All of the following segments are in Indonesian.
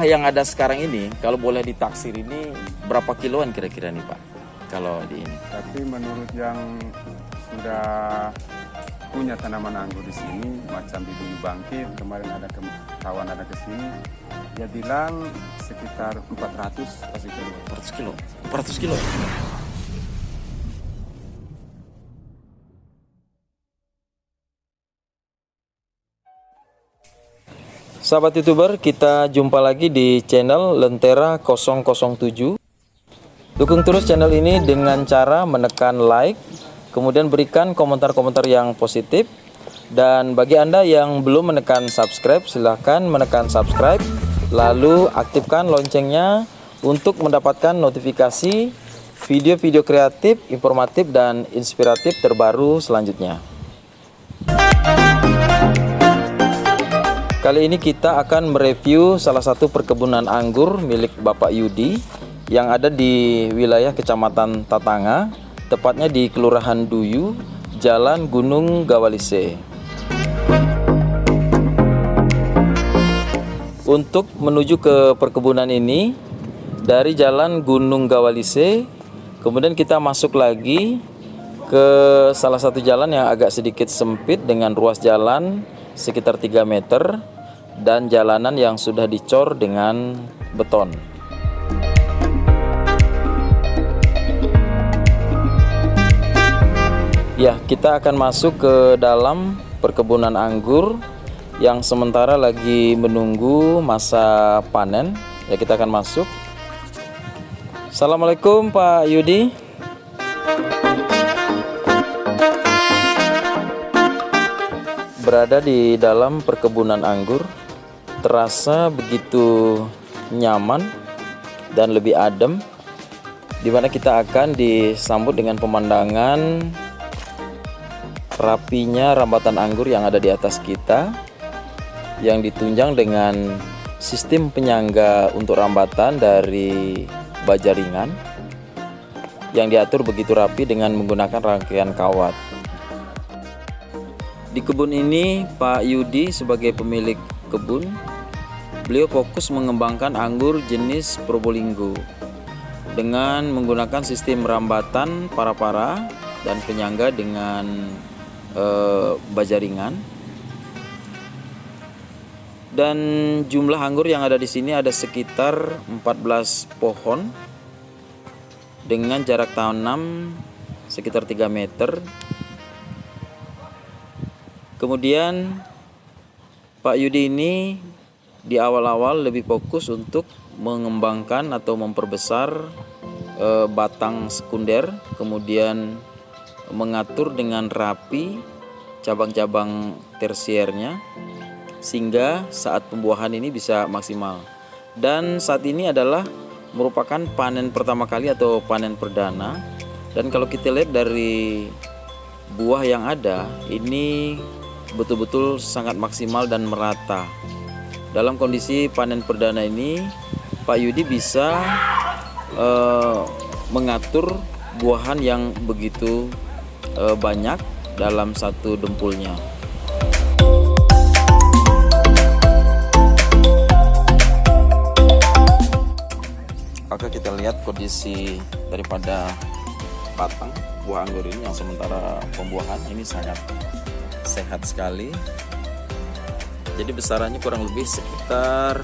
buah yang ada sekarang ini, kalau boleh ditaksir ini berapa kiloan kira-kira nih Pak? Kalau di ini. Tapi menurut yang sudah punya tanaman anggur di sini, macam di Bumi Bangkit, kemarin ada kawan ada ke sini, dia bilang sekitar 400 pasti kilo. 400 kilo. 400 kilo. Sahabat YouTuber, kita jumpa lagi di channel Lentera 007. Dukung terus channel ini dengan cara menekan like, kemudian berikan komentar-komentar yang positif. Dan bagi Anda yang belum menekan subscribe, silahkan menekan subscribe, lalu aktifkan loncengnya untuk mendapatkan notifikasi video-video kreatif, informatif, dan inspiratif terbaru selanjutnya. Kali ini kita akan mereview salah satu perkebunan anggur milik Bapak Yudi yang ada di wilayah Kecamatan Tatanga, tepatnya di Kelurahan Duyu, Jalan Gunung Gawalise. Untuk menuju ke perkebunan ini, dari Jalan Gunung Gawalise, kemudian kita masuk lagi ke salah satu jalan yang agak sedikit sempit dengan ruas jalan sekitar 3 meter dan jalanan yang sudah dicor dengan beton. Ya, kita akan masuk ke dalam perkebunan anggur yang sementara lagi menunggu masa panen. Ya, kita akan masuk. Assalamualaikum Pak Yudi. Berada di dalam perkebunan anggur terasa begitu nyaman dan lebih adem, dimana kita akan disambut dengan pemandangan rapinya rambatan anggur yang ada di atas kita, yang ditunjang dengan sistem penyangga untuk rambatan dari baja ringan yang diatur begitu rapi dengan menggunakan rangkaian kawat. Di kebun ini Pak Yudi sebagai pemilik kebun, beliau fokus mengembangkan anggur jenis Probolinggo dengan menggunakan sistem rambatan para-para dan penyangga dengan baja ringan. Dan jumlah anggur yang ada di sini ada sekitar 14 pohon dengan jarak tanam sekitar 3 meter. Kemudian Pak Yudi ini di awal-awal lebih fokus untuk mengembangkan atau memperbesar batang sekunder, kemudian mengatur dengan rapi cabang-cabang tersiernya sehingga saat pembuahan ini bisa maksimal. Dan saat ini adalah merupakan panen pertama kali atau panen perdana. Dan kalau kita lihat dari buah yang ada, ini betul-betul sangat maksimal dan merata. Dalam kondisi panen perdana ini, Pak Yudi bisa mengatur buahan yang begitu banyak dalam satu dempulnya. Oke, kita lihat kondisi daripada batang buah anggur ini yang sementara pembuahan ini sangat sehat sekali. Jadi besarannya kurang lebih sekitar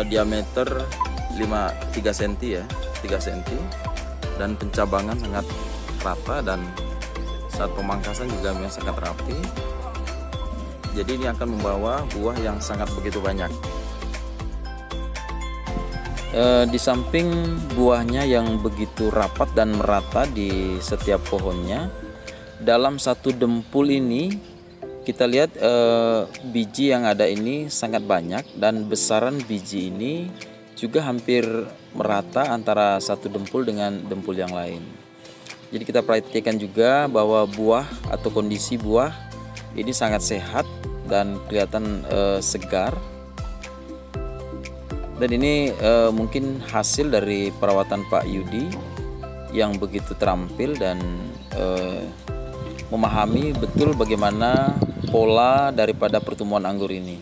diameter 3 cm ya, 3 cm, dan pencabangan sangat rata dan saat pemangkasan juga memang sangat rapi. Jadi ini akan membawa buah yang sangat begitu banyak. Di samping buahnya yang begitu rapat dan merata di setiap pohonnya, dalam satu dempul ini kita lihat biji yang ada ini sangat banyak dan besaran biji ini juga hampir merata antara satu dempul dengan dempul yang lain. Jadi kita perhatikan juga bahwa buah atau kondisi buah ini sangat sehat dan kelihatan segar. Dan ini mungkin hasil dari perawatan Pak Yudi yang begitu terampil dan memahami betul bagaimana pola daripada pertumbuhan anggur ini.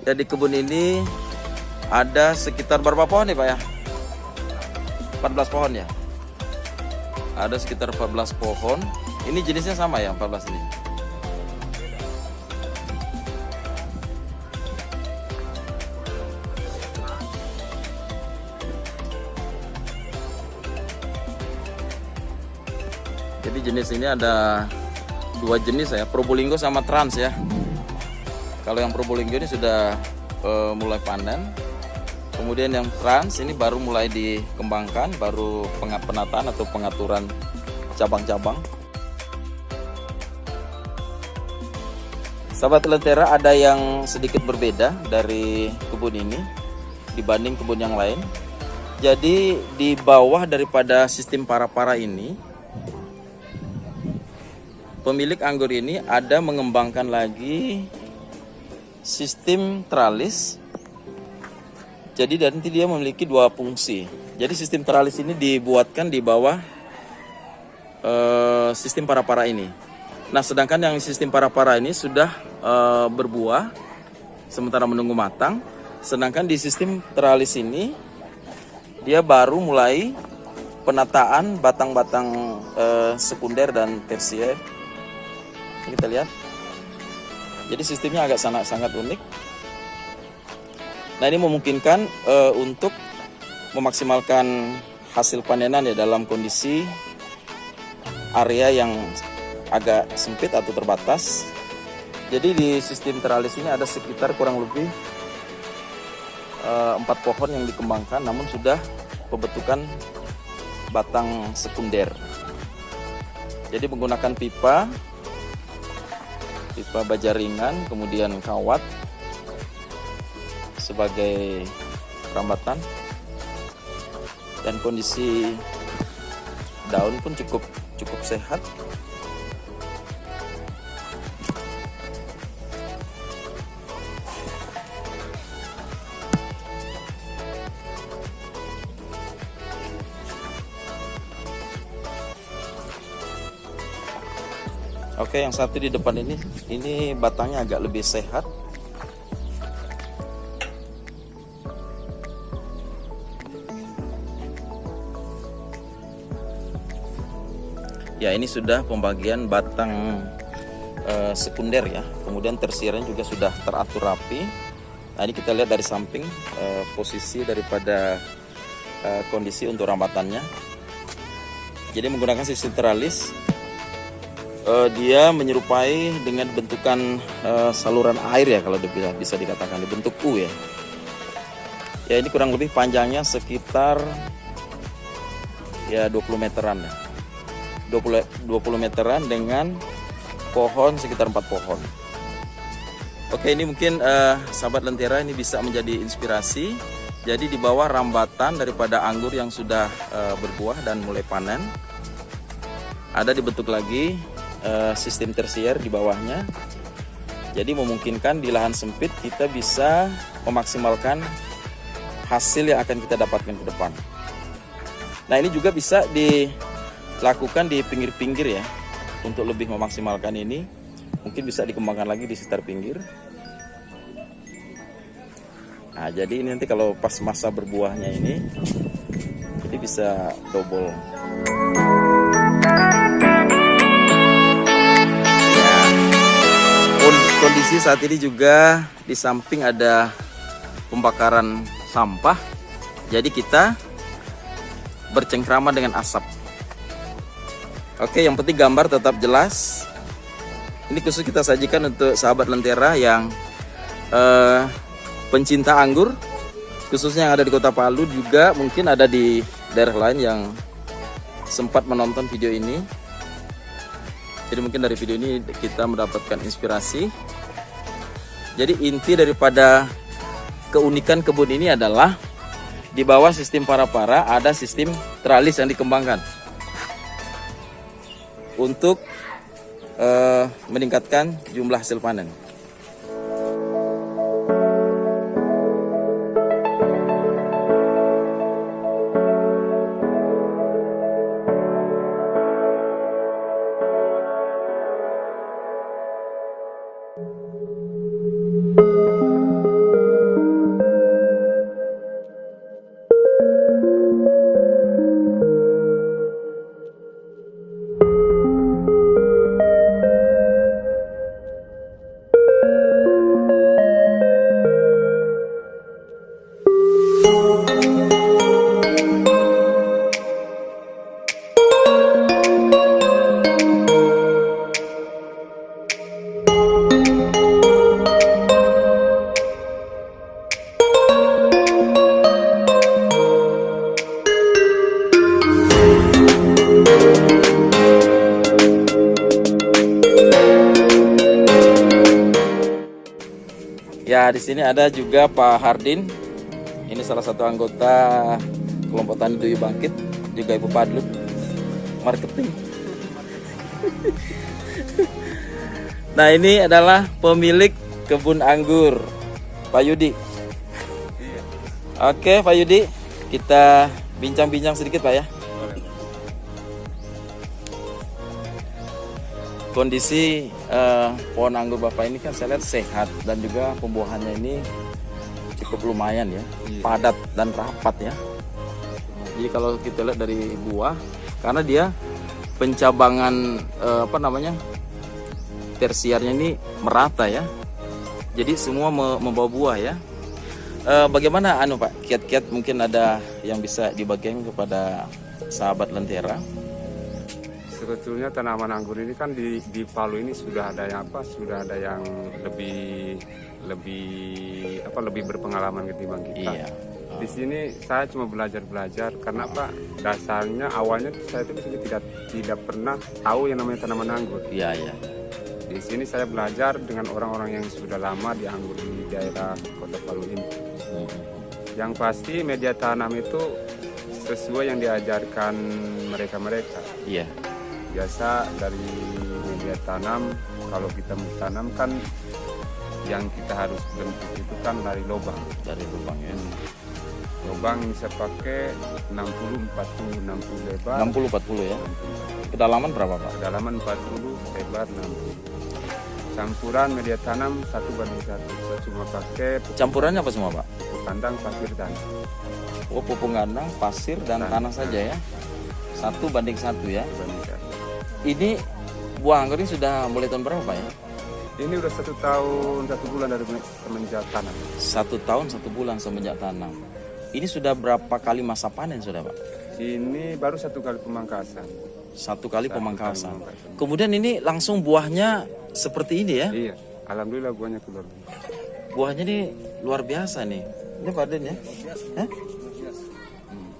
Ya, di kebun ini ada sekitar berapa pohon nih Pak ya? 14 pohon ya? Ada sekitar 14 pohon. Ini jenisnya sama ya 14 ini? Jadi jenis ini ada 2 jenis ya, Probolinggo sama Trans ya. Kalau yang Probolinggo ini sudah mulai panen. Kemudian yang Trans ini baru mulai dikembangkan, baru penataan atau pengaturan cabang-cabang. Sahabat Lentera, ada yang sedikit berbeda dari kebun ini dibanding kebun yang lain. Jadi di bawah daripada sistem para-para ini, pemilik anggur ini ada mengembangkan lagi sistem teralis. Jadi nanti dia memiliki 2 fungsi. Jadi sistem teralis ini dibuatkan di bawah sistem para-para ini. Nah, sedangkan yang sistem para-para ini sudah berbuah sementara menunggu matang. Sedangkan di sistem teralis ini dia baru mulai penataan batang-batang sekunder dan tersier. Ini kita lihat. Jadi sistemnya agak sangat unik. Nah, ini memungkinkan untuk memaksimalkan hasil panenan ya dalam kondisi area yang agak sempit atau terbatas. Jadi di sistem teralis ini ada sekitar kurang lebih 4 pohon yang dikembangkan, namun sudah pembentukan batang sekunder. Jadi menggunakan pipa baja ringan, kemudian kawat sebagai rambatan, dan kondisi daun pun cukup sehat. Oke, yang satu di depan ini batangnya agak lebih sehat. Ya, ini sudah pembagian batang sekunder ya. Kemudian tersiernya juga sudah teratur rapi. Nah, ini kita lihat dari samping posisi daripada kondisi untuk rambatannya. Jadi menggunakan sistem teralis, dia menyerupai dengan bentukan saluran air ya, kalau bisa dikatakan dibentuk U ya. Ya, ini kurang lebih panjangnya sekitar ya 20 meteran ya. 20 meteran dengan pohon sekitar 4 pohon. Oke, ini mungkin sahabat Lentera ini bisa menjadi inspirasi. Jadi di bawah rambatan daripada anggur yang sudah berbuah dan mulai panen, ada dibentuk lagi sistem tersier di bawahnya. Jadi memungkinkan di lahan sempit kita bisa memaksimalkan hasil yang akan kita dapatkan ke depan. Nah, ini juga bisa dilakukan di pinggir-pinggir ya. Untuk lebih memaksimalkan ini, mungkin bisa dikembangkan lagi di sekitar pinggir. Nah, jadi ini nanti kalau pas masa berbuahnya ini bisa double. Kondisi saat ini juga di samping ada pembakaran sampah, jadi kita bercengkrama dengan asap. Oke, yang penting gambar tetap jelas. Ini khusus kita sajikan untuk sahabat Lentera yang pencinta anggur, khususnya yang ada di Kota Palu, juga mungkin ada di daerah lain yang sempat menonton video ini. Jadi mungkin dari video ini kita mendapatkan inspirasi. Jadi inti daripada keunikan kebun ini adalah di bawah sistem para-para ada sistem teralis yang dikembangkan untuk meningkatkan jumlah hasil panen. Ya, di sini ada juga Pak Hardin. Ini salah satu anggota kelompok tani Duyung Bangkit, juga Ibu Padlut, marketing. Nah, ini adalah pemilik kebun anggur, Pak Yudi. Oke, Pak Yudi, kita bincang-bincang sedikit, Pak ya. Kondisi pohon anggur Bapak ini kan saya lihat sehat dan juga pembuahannya ini cukup lumayan ya, padat dan rapat ya. Jadi kalau kita lihat dari buah, karena dia pencabangan tersiarnya ini merata ya. Jadi semua membawa buah ya. Bagaimana Pak, kiat-kiat mungkin ada yang bisa dibagikan kepada sahabat Lentera? Sebetulnya tanaman anggur ini kan di Palu ini sudah ada yang lebih berpengalaman ketimbang kita. Iya. Di sini saya cuma belajar karena dasarnya awalnya saya itu di sini tidak pernah tahu yang namanya tanaman anggur. Iya, iya. Di sini saya belajar dengan orang-orang yang sudah lama di anggur di daerah Kota Palu ini. Yang pasti media tanam itu sesuai yang diajarkan mereka. Iya. Biasa dari media tanam, kalau kita mau tanam kan yang kita harus bentuk itu kan dari lubang. Dari lubang ya. Lubang bisa pakai 60 lebar. 60-40 ya. Kedalaman berapa Pak? Kedalaman 40, lebar 60. Campuran media tanam 1:1. Saya cuma pakai Campurannya apa semua Pak? pupuk kandang, pasir, tanah. Oh, pupuk kandang, pasir dan tanah saja ya. 1:1 ya. Ini buah anggur ini sudah mulai tahun berapa Pak ya? Ini udah 1 tahun 1 bulan dari semenjak tanam. 1 tahun 1 bulan semenjak tanam. Ini sudah berapa kali masa panen sudah Pak? Ini baru 1 kali pemangkasan. 1 kali pemangkasan. Kemudian ini langsung buahnya seperti ini ya? Iya, alhamdulillah buahnya keluar. Buahnya ini luar biasa nih. Ini Pak Den ya? Hah?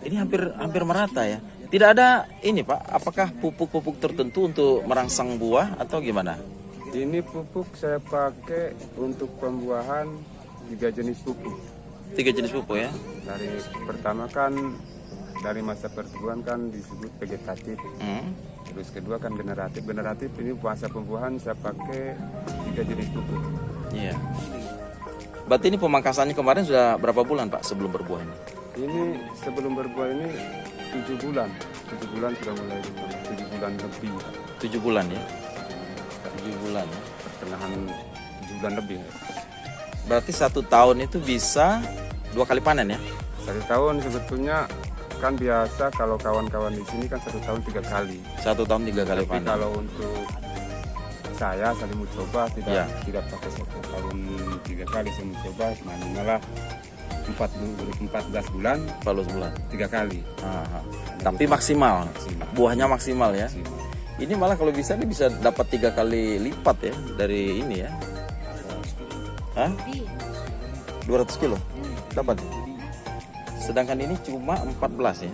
Ini hampir merata ya. Tidak ada ini Pak, apakah pupuk-pupuk tertentu untuk merangsang buah atau gimana? Ini pupuk saya pakai untuk pembuahan 3 jenis pupuk. 3 jenis pupuk ya? Dari pertama kan dari masa pertumbuhan kan disebut vegetatif. Terus kedua kan generatif. Generatif ini masa pembuahan saya pakai 3 jenis pupuk. Iya. Berarti ini pemangkasannya kemarin sudah berapa bulan Pak sebelum berbuah ini? Ini sebelum berbuah ini 7 bulan. 7 bulan sudah mulai 7 bulan lebih. 7 bulan ya? 7 bulan ya? Pertengahan 7 bulan lebih. Berarti 1 tahun itu bisa 2 kali panen ya? 1 tahun sebetulnya kan biasa kalau kawan-kawan di sini kan 1 tahun 3 kali. 1 tahun 3 kali Tapi panen. kalau untuk saya mau coba tidak pakai 1 tahun 3 kali saya mau coba, malah 14 bulan 14 bulan. 3 kali. Tapi maksimal. Maksimal. Buahnya maksimal ya. Maksimal. Ini malah kalau bisa ini bisa dapat 3 kali lipat ya dari ini ya. Hah? 200 kilo dapat. Sedangkan ini cuma 14 ya.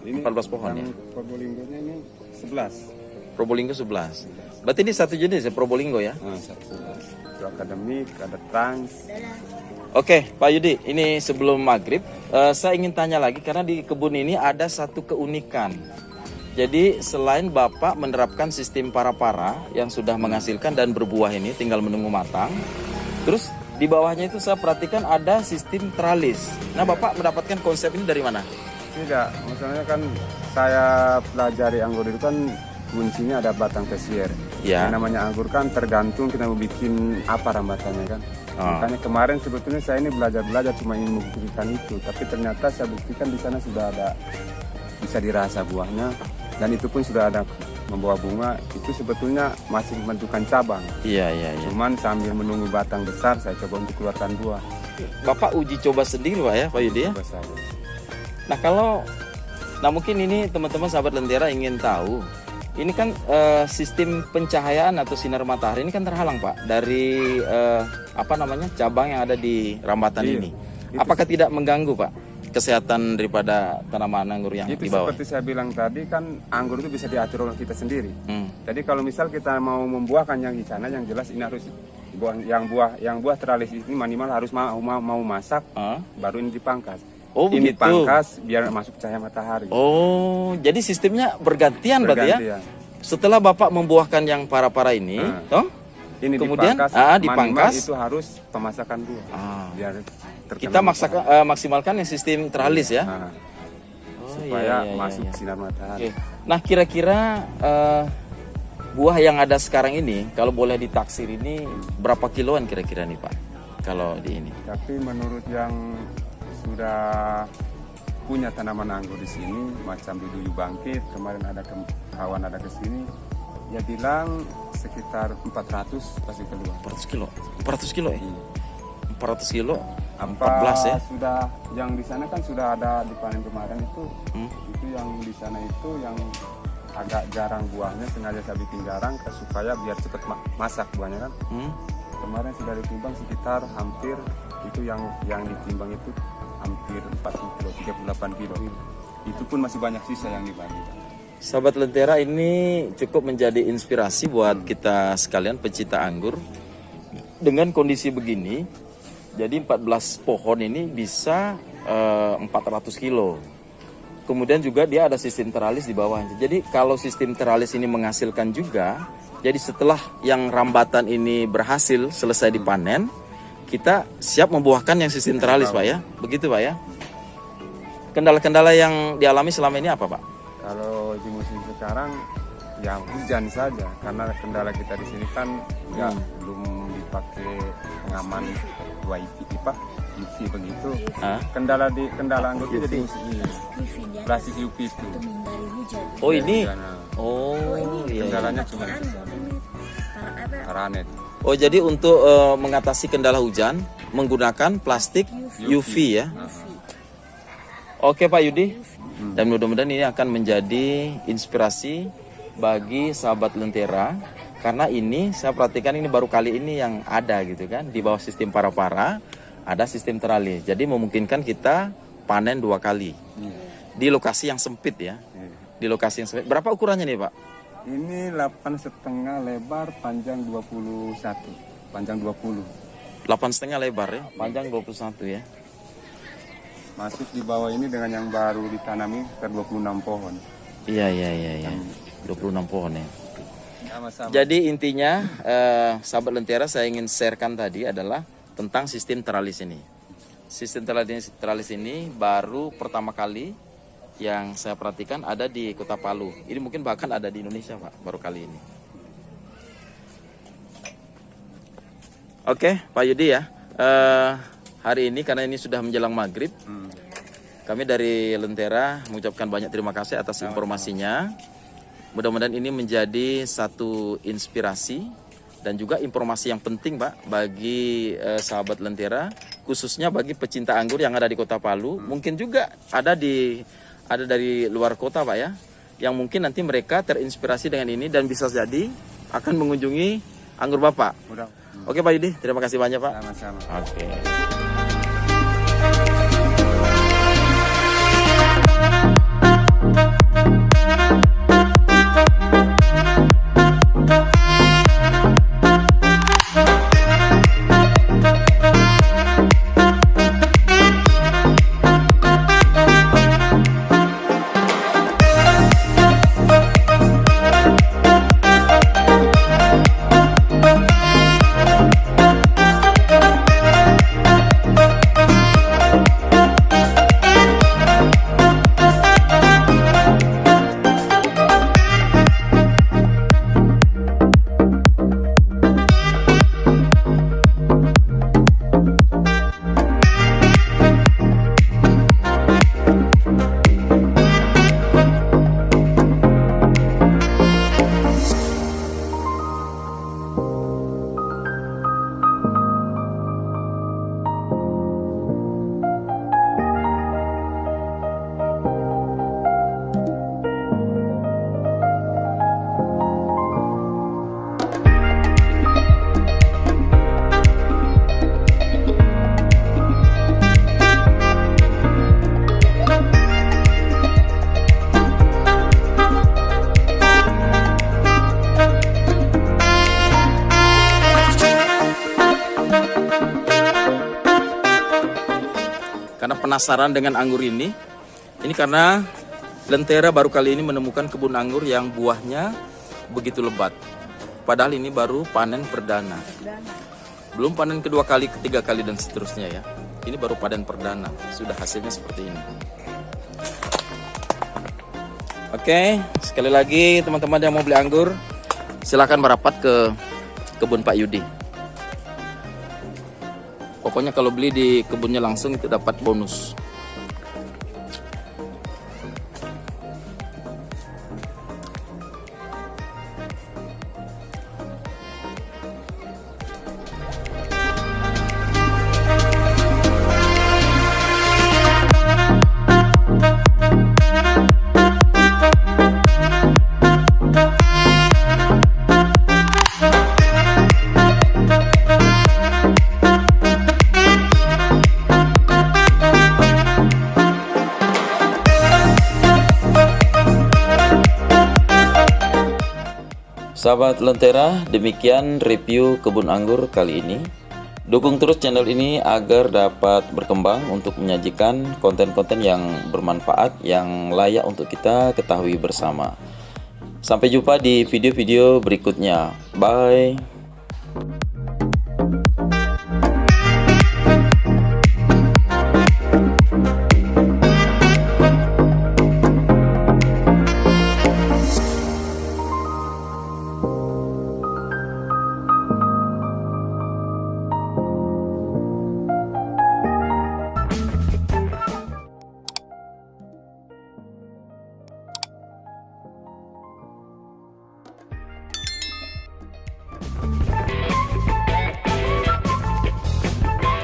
Ini 14 pohon ya. Probolinggonya ini 11. Probolinggo 11. Berarti ini satu jenis ya Probolinggo ya. Itu akademik, ada trans. Oke, Pak Yudi, ini sebelum maghrib, saya ingin tanya lagi karena di kebun ini ada satu keunikan. Jadi selain Bapak menerapkan sistem para-para yang sudah menghasilkan dan berbuah ini tinggal menunggu matang, terus di bawahnya itu saya perhatikan ada sistem tralis. Nah, Bapak mendapatkan konsep ini dari mana? Tidak, maksudnya kan saya pelajari anggur itu kan kuncinya ada batang tersier. Ya. Yang namanya anggur kan tergantung kita mau bikin apa rambatannya kan. Makanya kemarin sebetulnya saya ini belajar cuma ingin membuktikan itu, tapi ternyata saya buktikan di sana sudah ada bisa dirasa buahnya dan itu pun sudah ada membawa bunga. Itu sebetulnya masih membentukkan cabang. Iya. Cuman sambil menunggu batang besar saya coba untuk keluarkan buah. Bapak uji coba sendiri Pak ya, Pak Yudi ya. Coba saja. Nah mungkin ini teman-teman sahabat Lentera ingin tahu, ini kan sistem pencahayaan atau sinar matahari ini kan terhalang Pak dari cabang yang ada di rambatan Iya, ini. itu Apakah tidak mengganggu Pak kesehatan daripada tanaman anggur yang Itu di bawah? seperti saya bilang tadi kan anggur itu bisa diatur oleh kita sendiri. Hmm. Jadi kalau misal kita mau membuahkan yang di sana, yang jelas ini harus yang buah teralis ini minimal harus mau masak, baru ini dipangkas. Oh Ini begitu. pangkas biar masuk cahaya matahari. Oh jadi sistemnya bergantian berarti ya? Bergantian. Setelah Bapak membuahkan yang para-para ini, toh? Ini Kemudian dipangkas, dipangkas. minimal itu harus pemasakan buah. Biar terkena Kita matahari. maksimalkan yang sistem teralis ya. Nah, Oh, supaya iya, iya, masuk iya. sinar matahari. Oke. Nah kira-kira buah yang ada sekarang ini kalau boleh ditaksir ini berapa kiloan kira-kira nih Pak? Kalau di ini. Tapi menurut yang sudah punya tanaman anggur di sini, macam di Duyu Bangkit, kemarin ada kawan ada ke sini, dia bilang sekitar 400 pasti keluar. 400 kilo. 400 kilo ya? 400 kilo. Apa 14 ya? Sudah yang di sana kan sudah ada di panen kemarin itu. Itu yang di sana itu yang agak jarang buahnya, sengaja saya bikin jarang supaya biar cepat masak buahnya kan. Kemarin sudah ditimbang sekitar hampir itu yang ditimbang itu hampir 40 kilo, 38 kilo. Itu pun masih banyak sisa yang dibagi. Sahabat Lentera ini cukup menjadi inspirasi buat kita sekalian pecinta anggur. Dengan kondisi begini, jadi 14 pohon ini bisa 400 kilo. Kemudian juga dia ada sistem teralis di bawahnya. Jadi kalau sistem teralis ini menghasilkan juga, jadi setelah yang rambatan ini berhasil selesai dipanen, kita siap membuahkan yang sistem teralis Pak ya. Begitu Pak ya. Kendala-kendala yang dialami selama ini apa Pak? Kalau di musim sekarang ya hujan saja, karena kendala kita di sini kan belum dipakai pengaman UV begitu. Kendala anggur itu jadi plastik UV itu. Oh ini. Karena Oh iya. kendalanya cuma paranet. Oh jadi untuk mengatasi kendala hujan menggunakan plastik UV ya. Oke Pak Yudi. Dan mudah-mudahan ini akan menjadi inspirasi bagi sahabat Lentera, karena ini saya perhatikan ini baru kali ini yang ada gitu kan, di bawah sistem para-para ada sistem teralis. Jadi memungkinkan kita panen 2 kali di lokasi yang sempit ya. Di lokasi yang sempit. Berapa ukurannya nih Pak? Ini 8,5 lebar, panjang 21, panjang 20. 8,5 lebar ya, panjang 21 ya. Masuk di bawah ini dengan yang baru ditanami ke 26 pohon. Iya. 26 pohon ya. Sama-sama. Jadi intinya sahabat Lentera saya ingin sharekan tadi adalah tentang sistem teralis ini. Sistem teralis ini baru pertama kali yang saya perhatikan ada di Kota Palu. Ini mungkin bahkan ada di Indonesia Pak, baru kali ini. Oke Pak Yudi ya, hari ini karena ini sudah menjelang maghrib, kami dari Lentera mengucapkan banyak terima kasih atas informasinya. Mudah-mudahan ini menjadi satu inspirasi dan juga informasi yang penting Pak bagi sahabat Lentera, khususnya bagi pecinta anggur yang ada di Kota Palu. Mungkin juga ada dari luar kota Pak ya, yang mungkin nanti mereka terinspirasi dengan ini dan bisa jadi akan mengunjungi anggur Bapak. Oke Pak Yudi, terima kasih banyak Pak. Sama-sama. Oke. penasaran dengan anggur ini karena Lentera baru kali ini menemukan kebun anggur yang buahnya begitu lebat. Padahal ini baru panen perdana. Belum panen kedua kali, ketiga kali, dan seterusnya ya. Ini baru panen perdana. Sudah hasilnya seperti ini. Oke, sekali lagi teman-teman yang mau beli anggur, silakan merapat ke kebun Pak Yudi. Pokoknya kalau beli di kebunnya langsung itu dapat bonus. Sahabat Lentera, demikian review kebun anggur kali ini. Dukung terus channel ini agar dapat berkembang untuk menyajikan konten-konten yang bermanfaat, yang layak untuk kita ketahui bersama. Sampai jumpa di video-video berikutnya. Bye.